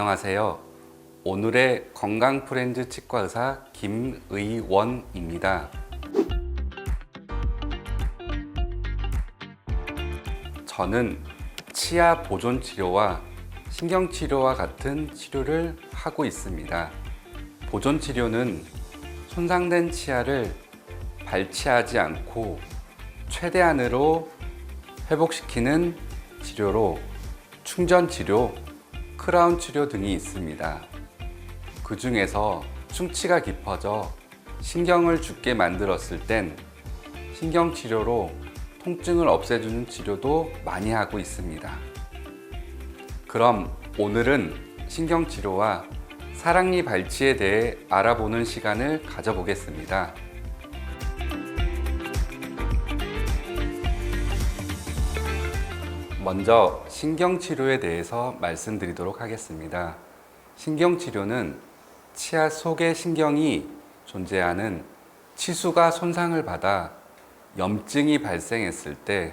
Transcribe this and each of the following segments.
안녕하세요. 오늘의 건강프렌즈 치과의사 김의원입니다. 저는 치아 보존 치료와 신경 치료와 같은 치료를 하고 있습니다. 보존 치료는 손상된 치아를 발치하지 않고 최대한으로 회복시키는 치료로 충전 치료, 크라운 치료 등이 있습니다. 그 중에서 충치가 깊어져 신경을 죽게 만들었을 땐 신경 치료로 통증을 없애주는 치료도 많이 하고 있습니다. 그럼 오늘은 신경 치료와 사랑니 발치에 대해 알아보는 시간을 가져보겠습니다. 먼저 신경치료에 대해서 말씀드리도록 하겠습니다. 신경치료는 치아 속에 신경이 존재하는 치수가 손상을 받아 염증이 발생했을 때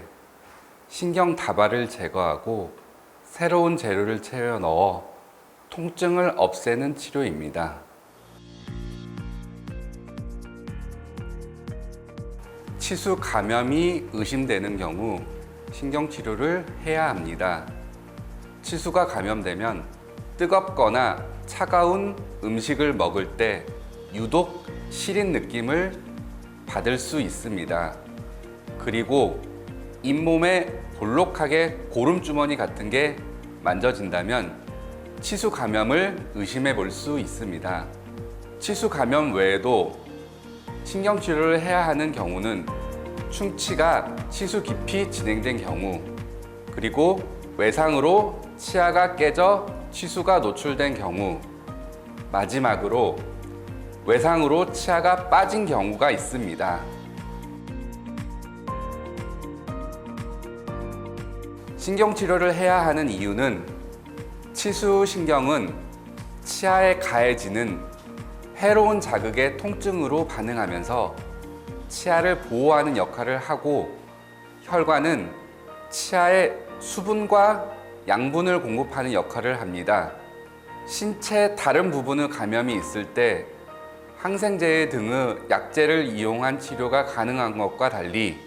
신경 다발을 제거하고 새로운 재료를 채워 넣어 통증을 없애는 치료입니다. 치수 감염이 의심되는 경우 신경치료를 해야 합니다. 치수가 감염되면 뜨겁거나 차가운 음식을 먹을 때 유독 시린 느낌을 받을 수 있습니다. 그리고 잇몸에 볼록하게 고름주머니 같은 게 만져진다면 치수 감염을 의심해 볼 수 있습니다. 치수 감염 외에도 신경치료를 해야 하는 경우는 충치가 치수 깊이 진행된 경우, 그리고 외상으로 치아가 깨져 치수가 노출된 경우, 마지막으로 외상으로 치아가 빠진 경우가 있습니다. 신경치료를 해야 하는 이유는 치수신경은 치아에 가해지는 해로운 자극의 통증으로 반응하면서 치아를 보호하는 역할을 하고, 혈관은 치아에 수분과 양분을 공급하는 역할을 합니다. 신체 다른 부분의 감염이 있을 때 항생제 등의 약제를 이용한 치료가 가능한 것과 달리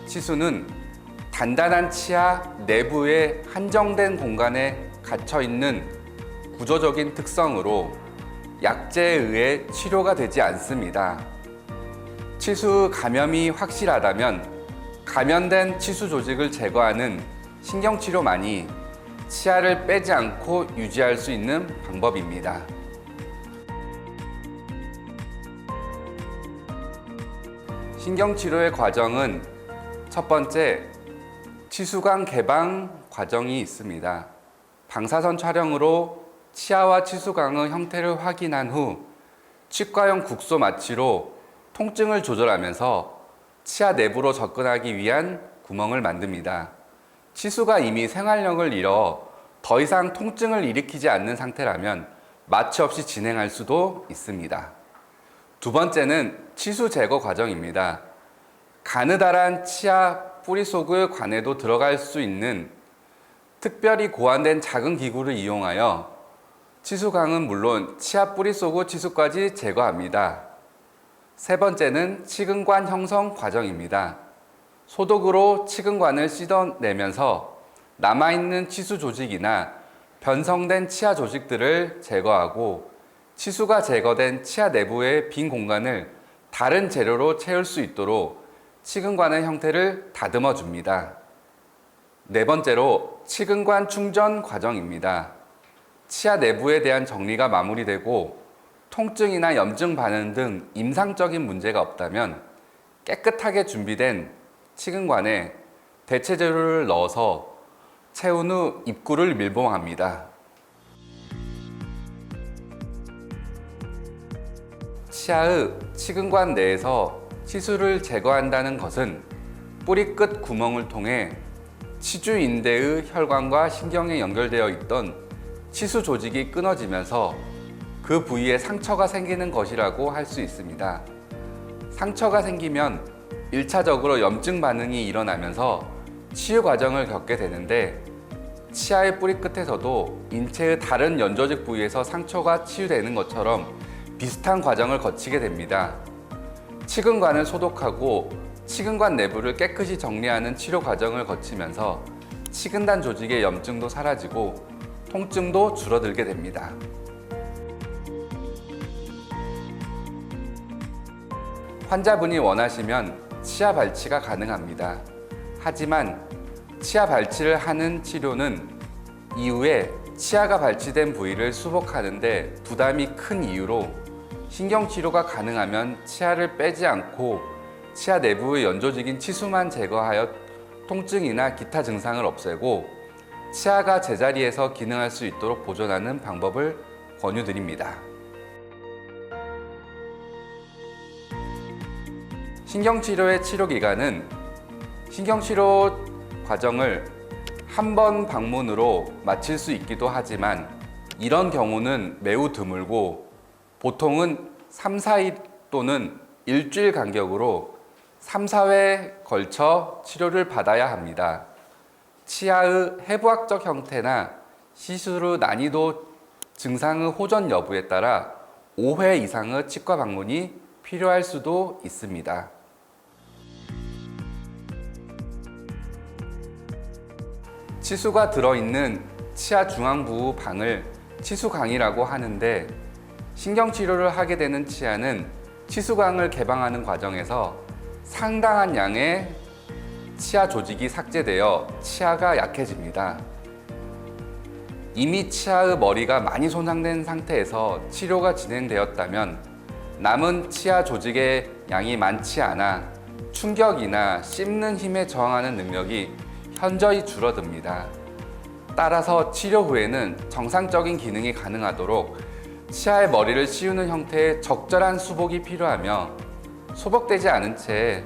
치수는 단단한 치아 내부의 한정된 공간에 갇혀 있는 구조적인 특성으로 약제에 의해 치료가 되지 않습니다. 치수 감염이 확실하다면 감염된 치수 조직을 제거하는 신경치료만이 치아를 빼지 않고 유지할 수 있는 방법입니다. 신경치료의 과정은 첫 번째, 치수관 개방 과정이 있습니다. 방사선 촬영으로 치아와 치수관의 형태를 확인한 후 치과용 국소 마취로 통증을 조절하면서 치아 내부로 접근하기 위한 구멍을 만듭니다. 치수가 이미 생활력을 잃어 더 이상 통증을 일으키지 않는 상태라면 마취 없이 진행할 수도 있습니다. 두 번째는 치수 제거 과정입니다. 가느다란 치아 뿌리 속의 관에도 들어갈 수 있는 특별히 고안된 작은 기구를 이용하여 치수강은 물론 치아 뿌리 속의 치수까지 제거합니다. 세 번째는 치근관 형성 과정입니다. 소독으로 치근관을 씻어내면서 남아있는 치수 조직이나 변성된 치아 조직들을 제거하고 치수가 제거된 치아 내부의 빈 공간을 다른 재료로 채울 수 있도록 치근관의 형태를 다듬어 줍니다. 네 번째로 치근관 충전 과정입니다. 치아 내부에 대한 정리가 마무리되고 통증이나 염증 반응 등 임상적인 문제가 없다면 깨끗하게 준비된 치근관에 대체 재료를 넣어서 채운 후 입구를 밀봉합니다. 치아의 치근관 내에서 치수를 제거한다는 것은 뿌리 끝 구멍을 통해 치주인대의 혈관과 신경에 연결되어 있던 치수 조직이 끊어지면서 그 부위에 상처가 생기는 것이라고 할 수 있습니다. 상처가 생기면 1차적으로 염증 반응이 일어나면서 치유 과정을 겪게 되는데, 치아의 뿌리 끝에서도 인체의 다른 연조직 부위에서 상처가 치유되는 것처럼 비슷한 과정을 거치게 됩니다. 치근관을 소독하고 치근관 내부를 깨끗이 정리하는 치료 과정을 거치면서 치근단 조직의 염증도 사라지고 통증도 줄어들게 됩니다. 환자분이 원하시면 치아 발치가 가능합니다. 하지만 치아 발치를 하는 치료는 이후에 치아가 발치된 부위를 수복하는 데 부담이 큰 이유로 신경치료가 가능하면 치아를 빼지 않고 치아 내부의 연조직인 치수만 제거하여 통증이나 기타 증상을 없애고 치아가 제자리에서 기능할 수 있도록 보존하는 방법을 권유드립니다. 신경치료의 치료기간은 신경치료 과정을 한 번 방문으로 마칠 수 있기도 하지만 이런 경우는 매우 드물고 보통은 3, 4일 또는 일주일 간격으로 3, 4회 걸쳐 치료를 받아야 합니다. 치아의 해부학적 형태나 시술의 난이도, 증상의 호전 여부에 따라 5회 이상의 치과 방문이 필요할 수도 있습니다. 치수가 들어있는 치아 중앙부 방을 치수강이라고 하는데 신경치료를 하게 되는 치아는 치수강을 개방하는 과정에서 상당한 양의 치아 조직이 삭제되어 치아가 약해집니다. 이미 치아의 머리가 많이 손상된 상태에서 치료가 진행되었다면 남은 치아 조직의 양이 많지 않아 충격이나 씹는 힘에 저항하는 능력이 현저히 줄어듭니다. 따라서 치료 후에는 정상적인 기능이 가능하도록 치아의 머리를 씌우는 형태의 적절한 수복이 필요하며 소복되지 않은 채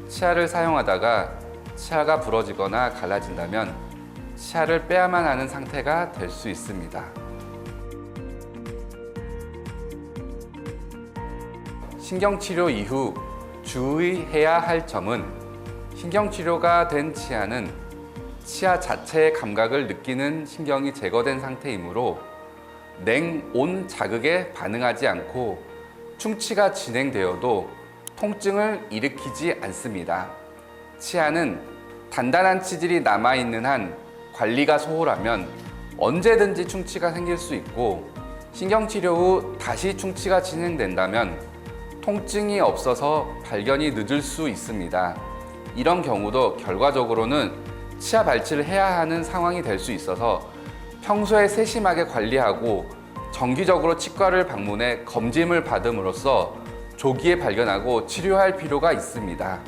치아를 사용하다가 치아가 부러지거나 갈라진다면 치아를 빼야만 하는 상태가 될 수 있습니다. 신경치료 이후 주의해야 할 점은 신경치료가 된 치아는 치아 자체의 감각을 느끼는 신경이 제거된 상태이므로 냉, 온 자극에 반응하지 않고 충치가 진행되어도 통증을 일으키지 않습니다. 치아는 단단한 치질이 남아있는 한 관리가 소홀하면 언제든지 충치가 생길 수 있고 신경치료 후 다시 충치가 진행된다면 통증이 없어서 발견이 늦을 수 있습니다. 이런 경우도 결과적으로는 치아 발치를 해야 하는 상황이 될 수 있어서 평소에 세심하게 관리하고 정기적으로 치과를 방문해 검진을 받음으로써 조기에 발견하고 치료할 필요가 있습니다.